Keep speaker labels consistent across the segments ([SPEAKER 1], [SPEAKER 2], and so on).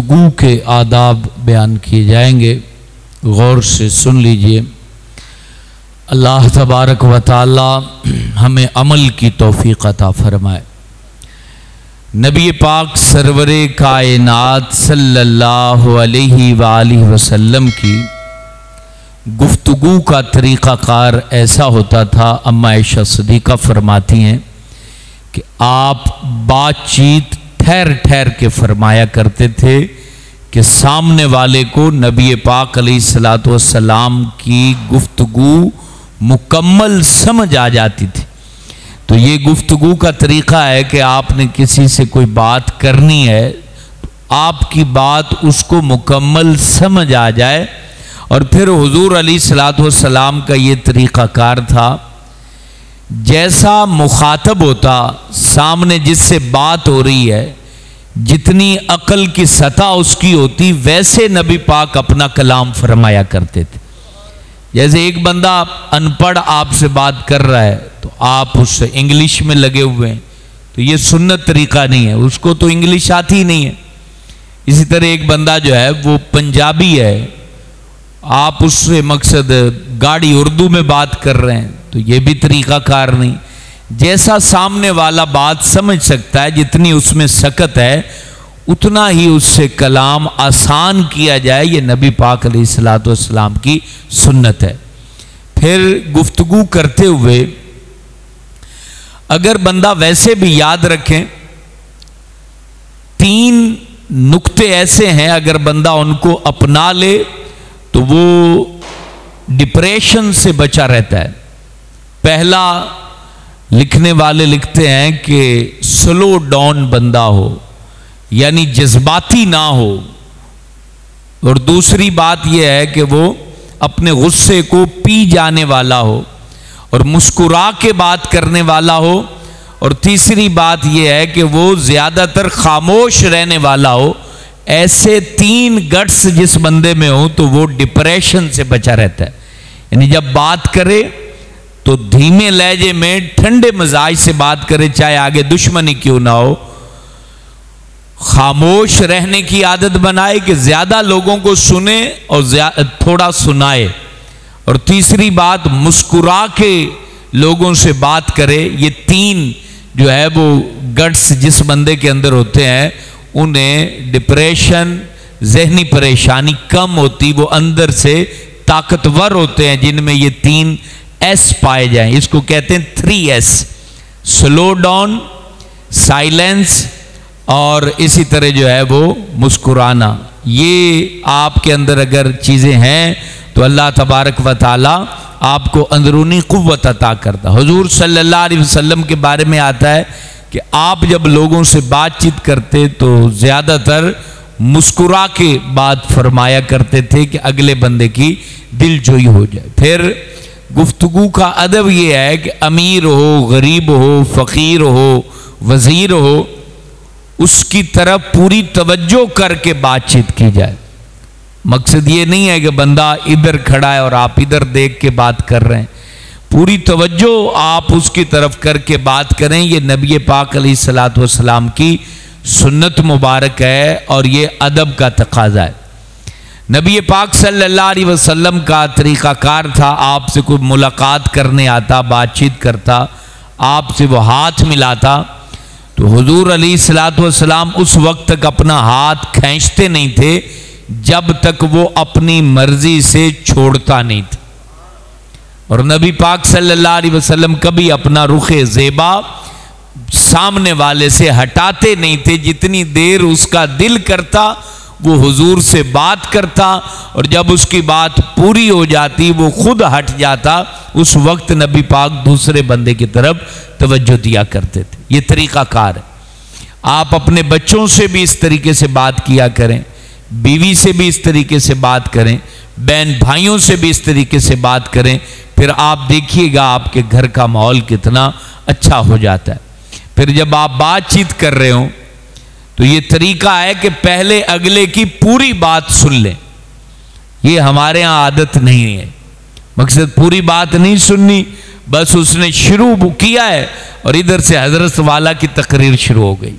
[SPEAKER 1] गुफ्तगू के आदाब बयान किए जाएंगे, गौर से सुन लीजिए। अल्लाह तबारक व तआला हमें अमल की तौफीक अता फरमाए। नबी पाक सरवरे कायनात सल्लल्लाहु अलैहि वसल्लम की गुफ्तगू का तरीक़ाकार ऐसा होता था। अम्मा आयशा सिद्दीक़ा फरमाती हैं कि आप बातचीत ठहर ठहर के फरमाया करते थे कि सामने वाले को नबी पाक अलैहिस्सलातु वस्सलाम की गुफ्तगू मुकम्मल समझ आ जाती थी। तो ये गुफ्तगू का तरीक़ा है कि आपने किसी से कोई बात करनी है तो आपकी बात उसको मुकम्मल समझ आ जाए। और फिर हुजूर अलैहिस्सलातु वस्सलाम का ये तरीक़ाकार था, जैसा मुखातब होता, सामने जिससे बात हो रही है, जितनी अक्ल की सतह उसकी होती, वैसे नबी पाक अपना कलाम फरमाया करते थे। जैसे एक बंदा अनपढ़ आपसे बात कर रहा है तो आप उससे इंग्लिश में लगे हुए हैं, तो ये सुन्नत तरीका नहीं है, उसको तो इंग्लिश आती ही नहीं है। इसी तरह एक बंदा जो है वो पंजाबी है, आप उससे मकसद गाड़ी उर्दू में बात कर रहे हैं, तो ये भी तरीक़ाकार नहीं। जैसा सामने वाला बात समझ सकता है, जितनी उसमें सकत है, उतना ही उससे कलाम आसान किया जाए, ये नबी पाक अलैहिस्सलातु वस्सलाम की सुन्नत है। फिर गुफ्तगू करते हुए अगर बंदा वैसे भी याद रखें, 3 नुक्ते ऐसे हैं, अगर बंदा उनको अपना ले तो वो डिप्रेशन से बचा रहता है। पहला, लिखने वाले लिखते हैं कि स्लो डाउन बंदा हो, यानी जज्बाती ना हो। और दूसरी बात यह है कि वो अपने गुस्से को पी जाने वाला हो और मुस्कुरा के बात करने वाला हो। और तीसरी बात यह है कि वो ज़्यादातर खामोश रहने वाला हो। ऐसे 3 गट्स जिस बंदे में हो तो वो डिप्रेशन से बचा रहता है। यानी जब बात करे तो धीमे लहजे में ठंडे मिजाज से बात करे, चाहे आगे दुश्मनी क्यों ना हो। खामोश रहने की आदत बनाए कि ज्यादा लोगों को सुने और थोड़ा सुनाए। और तीसरी बात, मुस्कुरा के लोगों से बात करे। ये 3 जो है वो गट्स जिस बंदे के अंदर होते हैं, उन्हें डिप्रेशन, जहनी परेशानी कम होती, वो अंदर से ताकतवर होते हैं जिनमें ये 3 एस पाए जाएं। इसको कहते हैं 3S: स्लो डाउन, साइलेंस और इसी तरह जो है वो मुस्कुराना। ये आपके अंदर अगर चीज़ें हैं तो अल्लाह तबारक व तआला आपको अंदरूनी क़ुव्वत अता करता। हुजूर सल्लल्लाहु अलैहि वसल्लम के बारे में आता है कि आप जब लोगों से बातचीत करते तो ज़्यादातर मुस्कुरा के बात फरमाया करते थे कि अगले बंदे की दिलजोई हो जाए। फिर गुफ्तगू का अदब ये है कि अमीर हो, गरीब हो, फ़कीर हो, वज़ीर हो, उसकी तरफ पूरी तवज्जो करके बातचीत की जाए। मकसद ये नहीं है कि बंदा इधर खड़ा है और आप इधर देख के बात कर रहे हैं। पूरी तवज्जो आप उसकी तरफ करके बात करें। ये नबी पाक अलैहिस्सलातु वस्सलाम की सुन्नत मुबारक है और ये अदब का तकाजा है। नबी पाक सल्लल्लाहु अलैहि वसल्लम का तरीक़ाकार था, आपसे कोई मुलाकात करने आता, बातचीत करता, आपसे वो हाथ मिलाता तो हुजूर अलैहिस्सलातु वस्सलाम उस वक्त तक अपना हाथ खींचते नहीं थे जब तक वो अपनी मर्जी से छोड़ता नहीं था। और नबी पाक सल्लल्लाहु अलैहि वसल्लम कभी अपना रुखे ज़ेबा सामने वाले से हटाते नहीं थे। जितनी देर उसका दिल करता वो हुजूर से बात करता, और जब उसकी बात पूरी हो जाती वो खुद हट जाता। उस वक्त नबी पाक दूसरे बंदे की तरफ तवज्जो दिया करते थे। ये तरीक़ाकार है। आप अपने बच्चों से भी इस तरीके से बात किया करें, बीवी से भी इस तरीके से बात करें, बहन भाइयों से भी इस तरीके से बात करें। फिर आप देखिएगा आपके घर का माहौल कितना अच्छा हो जाता है। फिर जब आप बातचीत कर रहे हो तो ये तरीका है कि पहले अगले की पूरी बात सुन लें। ये हमारे यहाँ आदत नहीं है। मकसद पूरी बात नहीं सुननी, बस उसने शुरू किया है और इधर से हजरत वाला की तकरीर शुरू हो गई।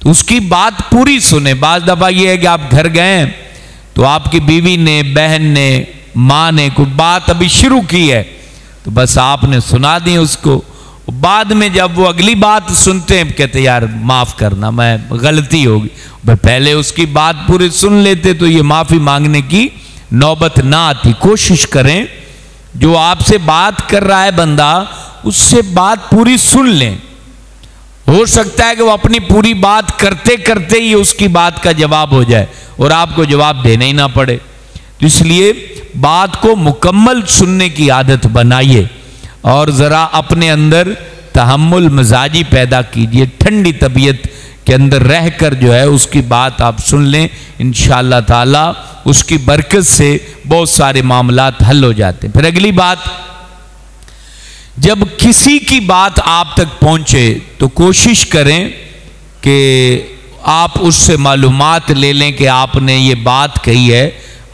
[SPEAKER 1] तो तो उसकी बात पूरी सुने। बाज दफा ये है कि आप घर गए तो आपकी बीवी ने, बहन ने, माँ ने कोई बात अभी शुरू की है तो बस आपने सुना दी उसको। बाद में जब वो अगली बात सुनते हैं कहते यार माफ करना, मैं गलती होगी। भाई पहले उसकी बात पूरी सुन लेते तो ये माफी मांगने की नौबत ना आती। कोशिश करें जो आपसे बात कर रहा है बंदा, उससे बात पूरी सुन लें। हो सकता है कि वो अपनी पूरी बात करते करते ही उसकी बात का जवाब हो जाए और आपको जवाब देना ही ना पड़े। तो इसलिए बात को मुकम्मल सुनने की आदत बनाइए और ज़रा अपने अंदर तहम्मुल मिजाजी पैदा कीजिए। ठंडी तबीयत के अंदर रहकर जो है उसकी बात आप सुन लें, इंशाअल्लाह ताला उसकी बरकत से बहुत सारे मामलात हल हो जाते हैं। फिर अगली बात, जब किसी की बात आप तक पहुंचे तो कोशिश करें कि आप उससे मालूमात ले लें कि आपने ये बात कही है,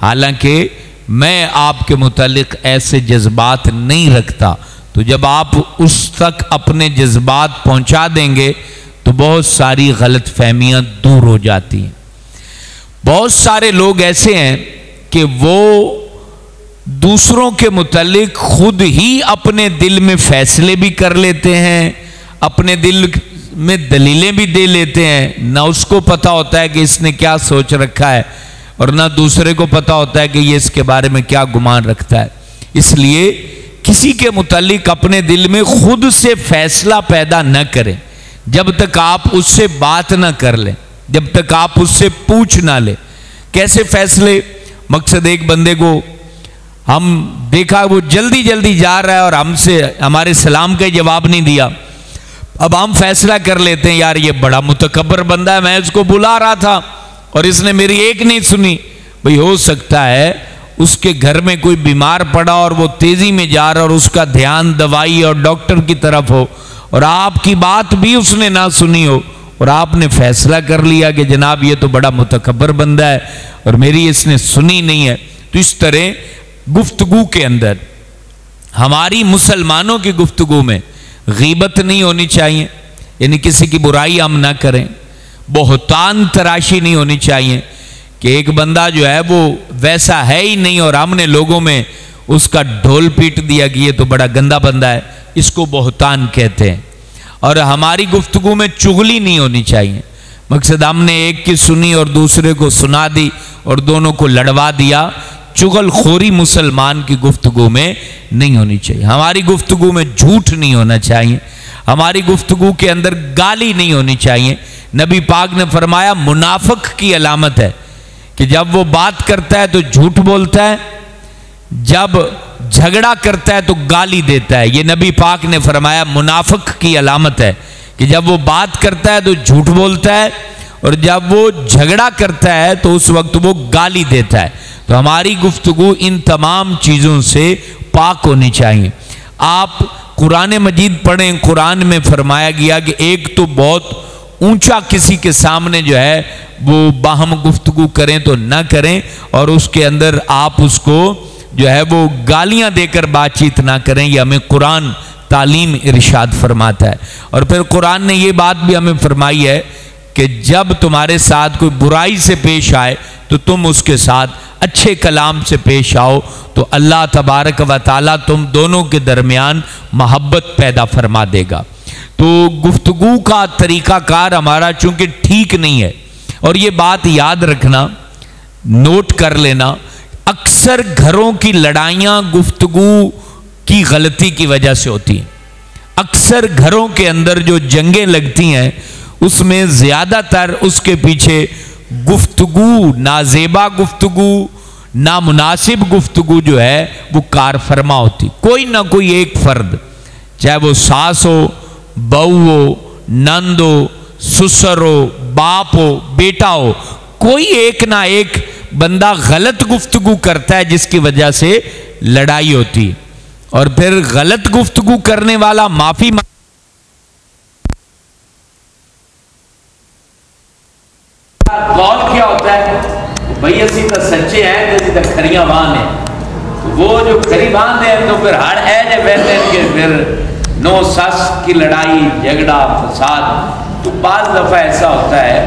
[SPEAKER 1] हालांकि मैं आपके मुतालिक ऐसे जज्बात नहीं रखता। तो जब आप उस तक अपने जज्बात पहुंचा देंगे तो बहुत सारी गलत फहमियाँ दूर हो जाती हैं। बहुत सारे लोग ऐसे हैं कि वो दूसरों के मुतालिक खुद ही अपने दिल में फैसले भी कर लेते हैं, अपने दिल में दलीलें भी दे लेते हैं। ना उसको पता होता है कि इसने क्या सोच रखा है और ना दूसरे को पता होता है कि ये इसके बारे में क्या गुमान रखता है। इसलिए किसी के मुतालिक अपने दिल में खुद से फैसला पैदा न करें जब तक आप उससे बात ना कर लें, जब तक आप उससे पूछ ना लें। कैसे फैसले? मकसद एक बंदे को हम देखा वो जल्दी जल्दी जा रहा है और हमसे हमारे सलाम का जवाब नहीं दिया। अब हम फैसला कर लेते हैं यार ये बड़ा मुतकब्बर बंदा है, मैं इसको बुला रहा था और इसने मेरी एक नहीं सुनी। भाई हो सकता है उसके घर में कोई बीमार पड़ा और वो तेजी में जा रहा और उसका ध्यान दवाई और डॉक्टर की तरफ हो और आपकी बात भी उसने ना सुनी हो और आपने फैसला कर लिया कि जनाब ये तो बड़ा मुतकब्बर बंदा है और मेरी इसने सुनी नहीं है। तो इस तरह गुफ्तगू के अंदर, हमारी मुसलमानों की गुफ्तगू में गीबत नहीं होनी चाहिए, यानी किसी की बुराई हम ना करें। बहुतान तराशी नहीं होनी चाहिए कि एक बंदा जो है वो वैसा है ही नहीं और हमने लोगों में उसका ढोल पीट दिया कि ये तो बड़ा गंदा बंदा है, इसको बहुतान कहते हैं। और हमारी गुफ्तगू में चुगली नहीं होनी चाहिए। मकसद हमने एक की सुनी और दूसरे को सुना दी और दोनों को लड़वा दिया। चुगलखोरी मुसलमान की गुफ्तगू में नहीं होनी चाहिए। हमारी गुफ्तगू में झूठ नहीं होना चाहिए, हमारी गुफ्तगू के अंदर गाली नहीं होनी चाहिए। नबी पाक ने फरमाया मुनाफिक की अलामत है कि जब वो बात करता है तो झूठ बोलता है, जब झगड़ा करता है तो गाली देता है। ये नबी पाक ने फरमाया मुनाफिक की अलामत है कि जब वो बात करता है तो झूठ बोलता है और जब वो झगड़ा करता है तो उस वक्त वो गाली देता है। तो हमारी गुफ्तगू इन तमाम चीज़ों से पाक होनी चाहिए। आप कुरान मजीद पढ़ें, कुरान में फरमाया गया कि एक तो बहुत ऊंचा किसी के सामने जो है वो बाहम गुफ्तगू करें तो ना करें और उसके अंदर आप उसको जो है वो गालियां देकर बातचीत ना करें। ये हमें कुरान तालीम इरशाद फरमाता है। और फिर कुरान ने ये बात भी हमें फरमाई है कि जब तुम्हारे साथ कोई बुराई से पेश आए तो तुम उसके साथ अच्छे कलाम से पेश आओ, तो अल्लाह तबारक व ताला तुम दोनों के दरमियान मोहब्बत पैदा फरमा देगा। तो गुफ्तगू का तरीक़ाकार हमारा चूंकि ठीक नहीं है, और ये बात याद रखना, नोट कर लेना, अक्सर घरों की लड़ाइयाँ गुफ्तगू की गलती की वजह से होती हैं। अक्सर घरों के अंदर जो जंगें लगती हैं उसमें ज़्यादातर उसके पीछे गुफ्तगू, नाजेबा गुफ्तगू, नामुनासिब गुफ्तगू जो है वो कार फरमा होती। कोई ना कोई एक फर्द, चाहे वो सास हो, बहू हो, नंद हो, ससुर हो, बाप हो, बेटा हो, कोई एक ना एक बंदा गलत गुफ्तगू करता है जिसकी वजह से लड़ाई होती। और फिर गलत गुफ्तगू करने वाला माफी कौन क्या होता है भाई, असी तो सच्चे हैं तो असी तो खरियां बांध हैं। वो जो खरी बांध हैं तो फिर हर ऐसे बहते हैं कि फिर नो सस की लड़ाई, झगड़ा, फसाद तो बाज़ दफ़ा ऐसा होता है,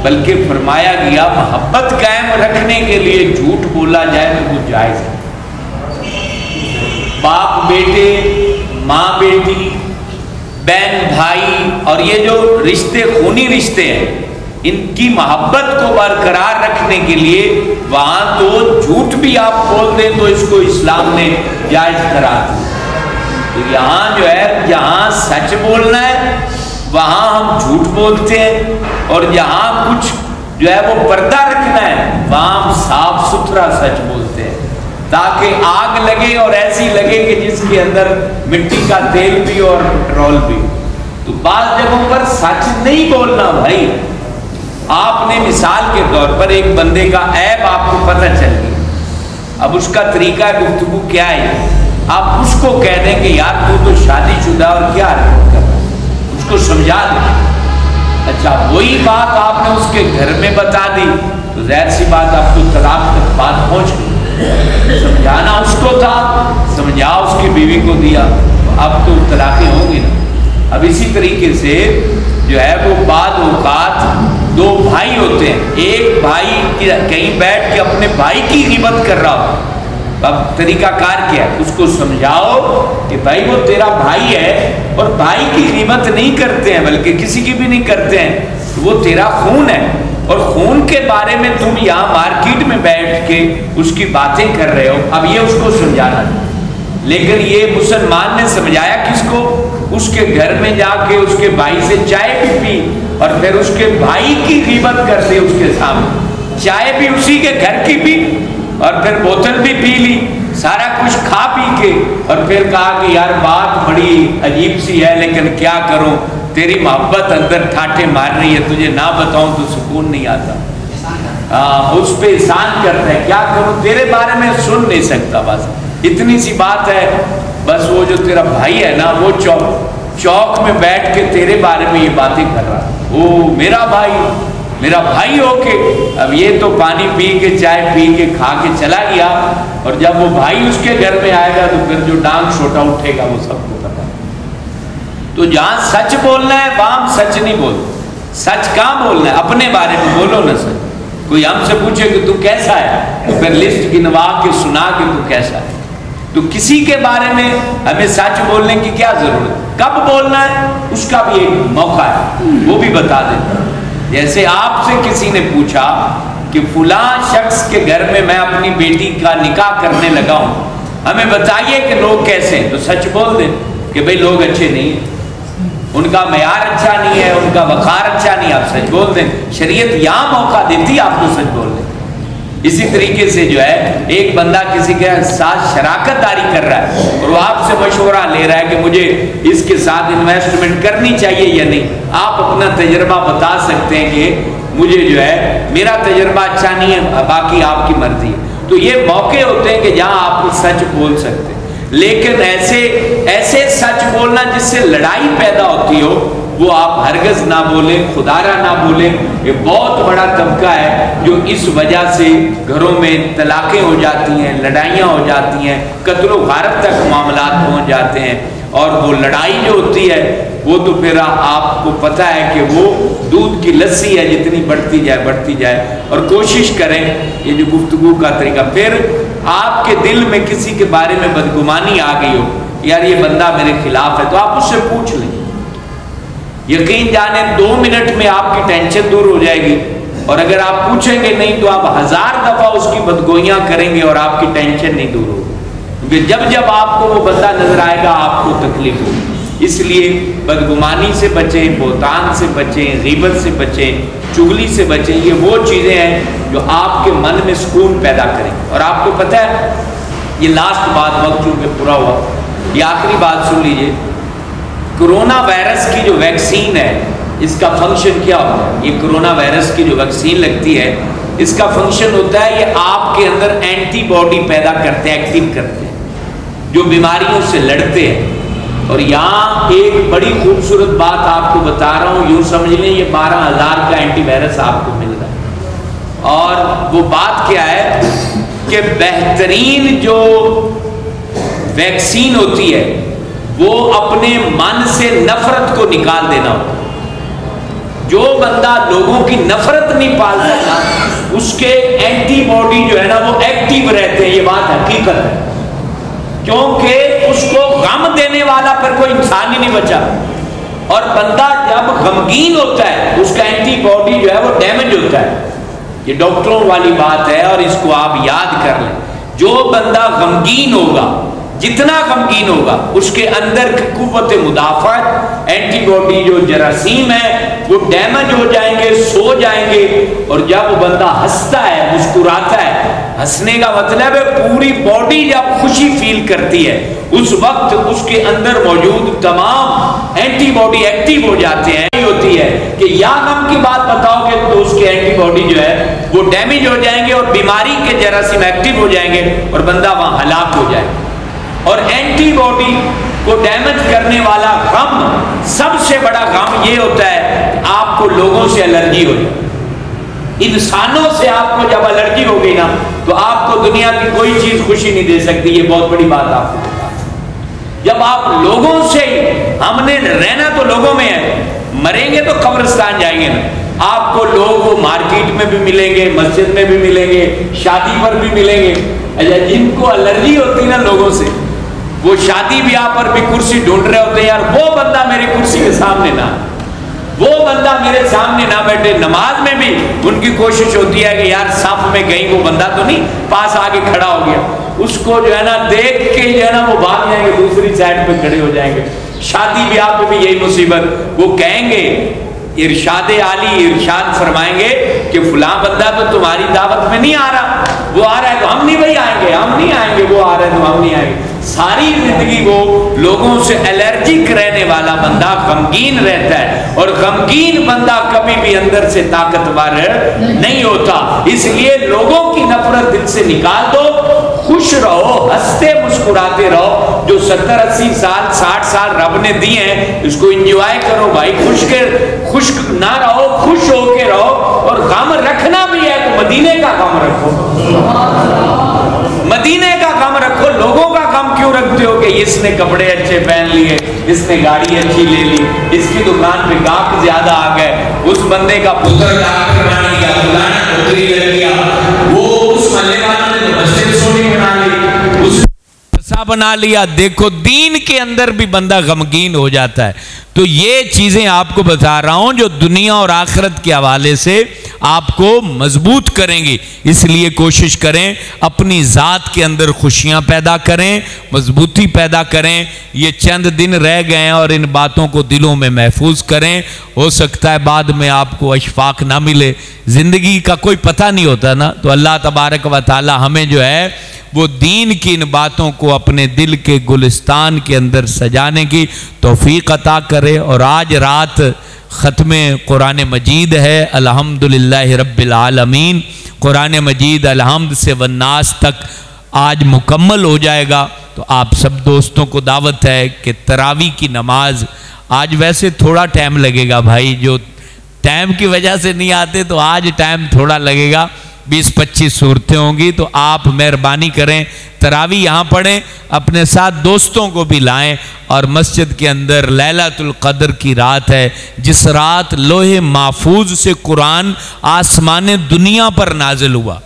[SPEAKER 1] बल्कि फरमाया गया मोहब्बत कायम रखने के लिए झूठ बोला जाए तो वो जायज़ है। बाप बेटे, माँ बेटी, बहन भाई, और ये जो रिश्ते खूनी रिश्ते हैं, इनकी मोहब्बत को बरकरार रखने के लिए वहाँ तो झूठ भी आप बोल दें तो इसको इस्लाम ने जायज़ करा दिया। तो यहाँ जो है, जहाँ सच बोलना है वहाँ हम झूठ बोलते हैं, और जहाँ कुछ जो है वो पर्दा रखना है वहाँ हम साफ सुथरा सच बोलते हैं, ताकि आग लगे और ऐसी लगे कि जिसके अंदर मिट्टी का तेल भी और पेट्रोल भी। तो बाज़ जगहों पर सच नहीं बोलना भाई। आपने मिसाल के तौर पर एक बंदे का ऐब आपको पता चल गया, अब उसका तरीका गुफ्तगू क्या है, आप उसको कह दें कि यार तू तो शादीशुदा और क्या हरकत कर रहा है, उसको समझा दें। अच्छा, वही बात आपने उसके घर में बता दी तो जाहिर सी बात आपको तलाक तक बात पहुंच गई। समझाना उसको था, समझा उसकी बीवी को दिया, अब तो तलाक़ें होंगी ना। अब इसी तरीके से जो है वो बाद औक़ात दो भाई होते हैं, एक भाई कहीं बैठ के अपने भाई की ग़ीबत कर रहा हो, अब तरीकाकार क्या है, उसको समझाओ कि भाई वो तेरा भाई है और भाई की ग़ीबत नहीं करते हैं, बल्कि किसी की भी नहीं करते हैं, वो तेरा खून है, और खून के बारे में तुम यहाँ मार्केट में बैठ के उसकी बातें कर रहे हो। अब ये उसको समझाना, लेकिन ये मुसलमान ने समझाया किसको, उसके घर में जाके उसके भाई से चाय भी पी और फिर उसके भाई की ग़ीबत कर दी उसके सामने, चाय भी उसी के घर की पी और फिर बोतल भी पी ली, सारा कुछ खा पी के, और फिर कहा कि यार बात बड़ी अजीब सी है, लेकिन क्या करूं, तेरी मोहब्बत अंदर ठाठे मार रही है, तुझे ना बताऊं तो सुकून नहीं आता। उस पे एहसान करता है, क्या करूं, तेरे बारे में सुन नहीं सकता, बस इतनी सी बात है। बस वो जो तेरा भाई है ना, वो चौक में बैठ के तेरे बारे में ये बातें कर रहा, ओ मेरा भाई होके, अब ये तो पानी पी के चाय पी के खा के चला गया, और जब वो भाई उसके घर में आएगा तो फिर जो डांग छोटा उठेगा वो सबको पता। तो जहां सच बोलना है वहां सच नहीं बोलते। सच कहाँ बोलना है, अपने बारे में बोलो ना सच। कोई हमसे पूछे कि तू कैसा है, तो फिर लिस्ट गिनवा के सुना कि तू कैसा है। तो किसी के बारे में हमें सच बोलने की क्या जरूरत, कब बोलना है उसका भी एक मौका है, वो भी बता देता। जैसे आपसे किसी ने पूछा कि फुला शख्स के घर में मैं अपनी बेटी का निकाह करने लगा हूं, हमें बताइए कि लोग कैसे हैं, तो सच बोल दें कि भाई लोग अच्छे नहीं हैं, उनका मयार अच्छा नहीं है, उनका वक़ार अच्छा नहीं, आप सच बोल दें। शरीयत यहाँ मौका देती है आपको सच बोलने। इसी तरीके से जो है एक बंदा किसी के साथ शराकतदारी कर रहा है और वो आपसे मशवरा ले रहा है कि मुझे इसके साथ इन्वेस्टमेंट करनी चाहिए या नहीं, आप अपना तजर्बा बता सकते हैं कि मुझे जो है मेरा तजर्बा अच्छा नहीं है, बाकी आपकी मर्जी है। तो ये मौके होते हैं कि जहाँ आप सच बोल सकते हैं, लेकिन ऐसे सच बोलना जिससे लड़ाई पैदा होती हो वो आप हरगज ना बोलें, खुदारा ना बोलें। ये बहुत बड़ा तबका है जो इस वजह से घरों में तलाक़ें हो जाती हैं, लड़ाइयाँ हो जाती हैं, कत्ल गारत तक मामलात पहुँच जाते हैं। और वो लड़ाई जो होती है वो तो फिर आपको पता है कि वो दूध की लस्सी है, जितनी बढ़ती जाए। और कोशिश करें ये जो गुफ्तगू का तरीका, फिर आपके दिल में किसी के बारे में बदगुमानी आ गई हो, यार ये बंदा मेरे खिलाफ है, तो आप उससे पूछ लें। यकीन जाने 2 मिनट में आपकी टेंशन दूर हो जाएगी। और अगर आप पूछेंगे नहीं तो आप 1000 दफा उसकी बदगोइयां करेंगे और आपकी टेंशन नहीं दूर होगी, क्योंकि जब आपको वो बंदा नजर आएगा आपको तकलीफ होगी। इसलिए बदगुमानी से बचें, बोतान से बचें, ग़ीबत से बचें, चुगली से बचें। ये वो चीज़ें हैं जो आपके मन में सुकून पैदा करेंगे। और आपको पता है, ये लास्ट बात, वक्त चूंकि पूरा हुआ, ये आखिरी बात सुन लीजिए। कोरोना वायरस की जो वैक्सीन है, इसका फंक्शन क्या होता है? ये कोरोना वायरस की जो वैक्सीन लगती है, इसका फंक्शन होता है ये आपके अंदर एंटीबॉडी पैदा करते हैं, एक्टिव करते हैं, जो बीमारियों से लड़ते हैं। और यहाँ एक बड़ी खूबसूरत बात आपको बता रहा हूँ, यूँ समझ लें ये 12,000 का एंटीवायरस आपको मिल रहा है। और वो बात क्या है कि बेहतरीन जो वैक्सीन होती है वो अपने मन से नफरत को निकाल देना होता है। जो बंदा लोगों की नफरत नहीं पालता ना, उसके एंटीबॉडी जो है ना वो एक्टिव रहते हैं। ये बात हकीकत है, क्योंकि उसको गम देने वाला पर कोई इंसान ही नहीं बचा। और बंदा जब गमगीन होता है उसका एंटीबॉडी जो है वो डैमेज होता है। ये डॉक्टरों वाली बात है और इसको आप याद कर लें। जो बंदा गमगीन होगा, जितना गमगीन होगा, उसके अंदर की कुव्वत मुदाफत, एंटीबॉडी जो जरासीम है वो डैमेज हो जाएंगे, सो जाएंगे। और जब वो बंदा हंसता है, मुस्कुराता है, हंसने का मतलब है पूरी बॉडी जब खुशी फील करती है, उस वक्त उसके अंदर मौजूद तमाम एंटीबॉडी एक्टिव हो जाते हैं। होती है कि या गम की बात बताओगे तो उसके एंटीबॉडी जो है वो डैमेज हो जाएंगे और बीमारी के जरासीम एक्टिव हो जाएंगे और बंदा वहां हलाक हो जाएगा। और एंटीबॉडी को डैमेज करने वाला गम, सबसे बड़ा गम ये होता है कि आपको लोगों से एलर्जी हो जाए। इंसानों से आपको जब एलर्जी हो गई ना, तो आपको दुनिया की कोई चीज खुशी नहीं दे सकती। ये बहुत बड़ी बात आपको। जब आप लोगों से, हमने रहना तो लोगों में है, मरेंगे तो कब्रिस्तान जाएंगे ना। आपको लोग मार्केट में भी मिलेंगे, मस्जिद में भी मिलेंगे, शादी पर भी मिलेंगे। अच्छा, जिनको एलर्जी होती ना लोगों से, वो शादी ब्याह पर भी कुर्सी ढूंढ रहे होते हैं, यार वो बंदा मेरी कुर्सी के सामने ना, वो बंदा मेरे सामने ना बैठे। नमाज में भी उनकी कोशिश होती है कि यार साफ में कहीं वो बंदा तो नहीं पास आके खड़ा हो गया। उसको जो है ना देख के जो है ना वो भाग जाएंगे, दूसरी साइड पे खड़े हो जाएंगे। शादी ब्याह पे भी यही मुसीबत। वो कहेंगे, इरशाद आली इरशाद फरमाएंगे कि फलां बंदा तो तुम्हारी दावत में नहीं आ रहा, वो आ रहा है तो हम नहीं भाई आएंगे, हम नहीं आएंगे, वो आ रहा है तो हम नहीं आएंगे। सारी जिंदगी वो लोगों से एलर्जिक रहने वाला बंदा गमगीन रहता है, और गमगीन बंदा कभी भी अंदर से ताकतवर नहीं होता। इसलिए लोगों की नफरत दिल से निकाल दो, खुश रहो, हंसते मुस्कुराते रहो। जो 70-80 साल 60 साल रब ने दिए हैं, इसको एंजॉय करो भाई। खुश ना रहो, खुश होके रहो। और गम रखना भी है तो मदीने का गम रखो, मदीने का गम रखो। लोगों का गम क्यों रखते हो कि इसने कपड़े अच्छे पहन लिए, इसने गाड़ी अच्छी ले ली, इसकी दुकान पे गाहक ज्यादा आ गए, उस बंदे का पुत्र डॉक्टर बना लिया, फलाना नौकरी ले लिया, वो उस महल्ले वाले ने तो मस्जिद सोनी बना ली, उस बना लिया। देखो, दीन के अंदर भी बंदा गमगीन हो जाता है। तो ये चीजें आपको बता रहा हूं जो दुनिया और आखिरत के हवाले से आपको मजबूत करेंगी। इसलिए कोशिश करें अपनी जात के अंदर खुशियां पैदा करें, मजबूती पैदा करें। ये चंद दिन रह गए हैं और इन बातों को दिलों में महफूज करें। हो सकता है बाद में आपको अशफाक ना मिले, जिंदगी का कोई पता नहीं होता ना। तो अल्लाह तबारक व तआला हमें जो है वो दीन की इन बातों को अपने दिल के गुलिस्तान के अंदर सजाने की तौफीक अता करे। और आज रात ख़त्म कुरान मजीद है, अल्हम्दुलिल्लाह रब्बिल आलमीन। कुरान मजीद अलहम्द से वन्नास तक आज मुकम्मल हो जाएगा। तो आप सब दोस्तों को दावत है कि तरावी की नमाज, आज वैसे थोड़ा टाइम लगेगा भाई, जो टाइम की वजह से नहीं आते तो आज टाइम थोड़ा लगेगा, 20-25 सूरतें होंगी। तो आप मेहरबानी करें, तरावी यहाँ पढ़ें, अपने साथ दोस्तों को भी लाएं। और मस्जिद के अंदर लैलतुल क़द्र की रात है, जिस रात लोहे महफूज से कुरान आसमान दुनिया पर नाजिल हुआ।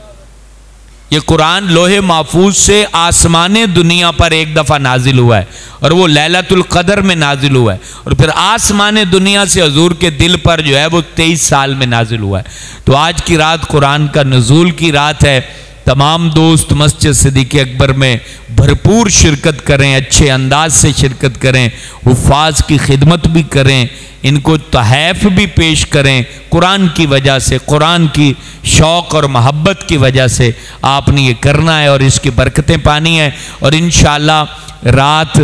[SPEAKER 1] ये कुरान लोहे महफूज से आसमान दुनिया पर एक दफ़ा नाजिल हुआ है, और वो लैलतुल क़द्र में नाजिल हुआ है। और फिर आसमान दुनिया से हजूर के दिल पर जो है वो 23 साल में नाजिल हुआ है। तो आज की रात कुरान का नुज़ूल की रात है। तमाम दोस्त मस्जिद सिद्दीक़ अकबर में भरपूर शिरकत करें, अच्छे अंदाज से शिरकत करें, हुफ़ाज़ की खिदमत भी करें, इनको तहफ़ भी पेश करें। कुरान की वजह से, कुरान की शौक़ और मोहब्बत की वजह से आपने ये करना है और इसकी बरकतें पानी है। और इंशाअल्लाह रात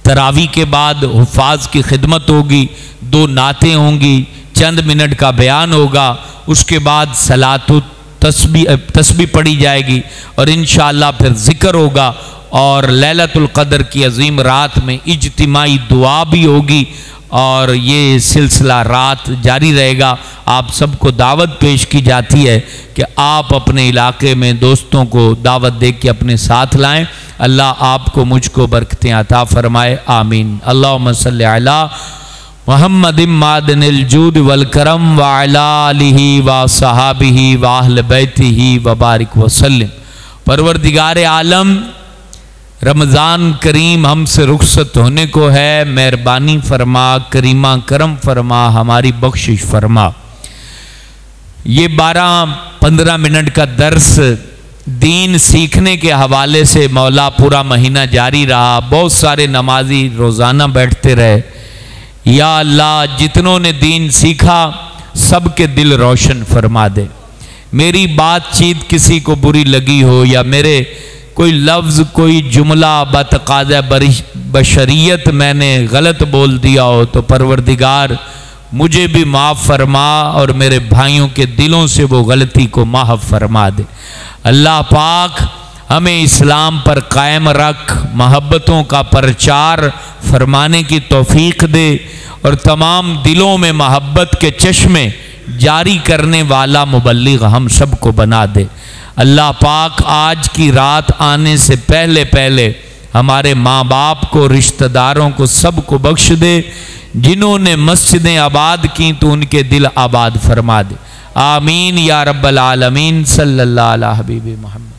[SPEAKER 1] तरावी के बाद हुफ़ाज़ की खिदमत होगी, 2 नातें होंगी, चंद मिनट का बयान होगा, उसके बाद सलातो तस्बीह पढ़ी जाएगी और इंशाअल्लाह फिर ज़िक्र होगा। और लैलतुल क़द्र की अजीम रात में इज्तिमाई दुआ भी होगी और ये सिलसिला रात जारी रहेगा। आप सबको दावत पेश की जाती है कि आप अपने इलाके में दोस्तों को दावत दे के अपने साथ लाएं। अल्लाह आपको मुझको बरकतें अता फरमाए, आमीन। अल्लाहुम्मा सल्ली अला मोहम्मद मादनिल जूद वल करम व अला आलिही व सहाबिही व अहल बैतिही व बारिक वसल्लम। परवरदिगार आलम, रमज़ान करीम हमसे रुखसत होने को है, मेहरबानी फरमा, करीमा करम फरमा, हमारी बख्शिश फरमा। ये 12-15 मिनट का दर्स दीन सीखने के हवाले से मौला पूरा महीना जारी रहा। बहुत सारे नमाजी रोज़ाना बैठते रहे। या अल्लाह, जितनों ने दीन सीखा सबके दिल रोशन फरमा दे। मेरी बातचीत किसी को बुरी लगी हो या मेरे कोई लफ्ज़ कोई जुमला बतकाज़ा बशरियत मैंने गलत बोल दिया हो तो परवरदिगार मुझे भी माफ़ फरमा और मेरे भाइयों के दिलों से वो गलती को माफ़ फरमा दे। अल्लाह पाक हमें इस्लाम पर कायम रख, मोहब्बतों का प्रचार फरमाने की तौफीक दे और तमाम दिलों में मोहब्बत के चश्मे जारी करने वाला मुबल्लिग हम सब को बना दे। अल्लाह पाक आज की रात आने से पहले पहले हमारे माँ बाप को, रिश्तेदारों को, सब को बख्श दे। जिन्होंने मस्जिदें आबाद की तो उनके दिल आबाद फरमा दे। आमीन या रब्बल आलमीन। सल्लल्लाहु अलैहि हबीबी मोहम्मद।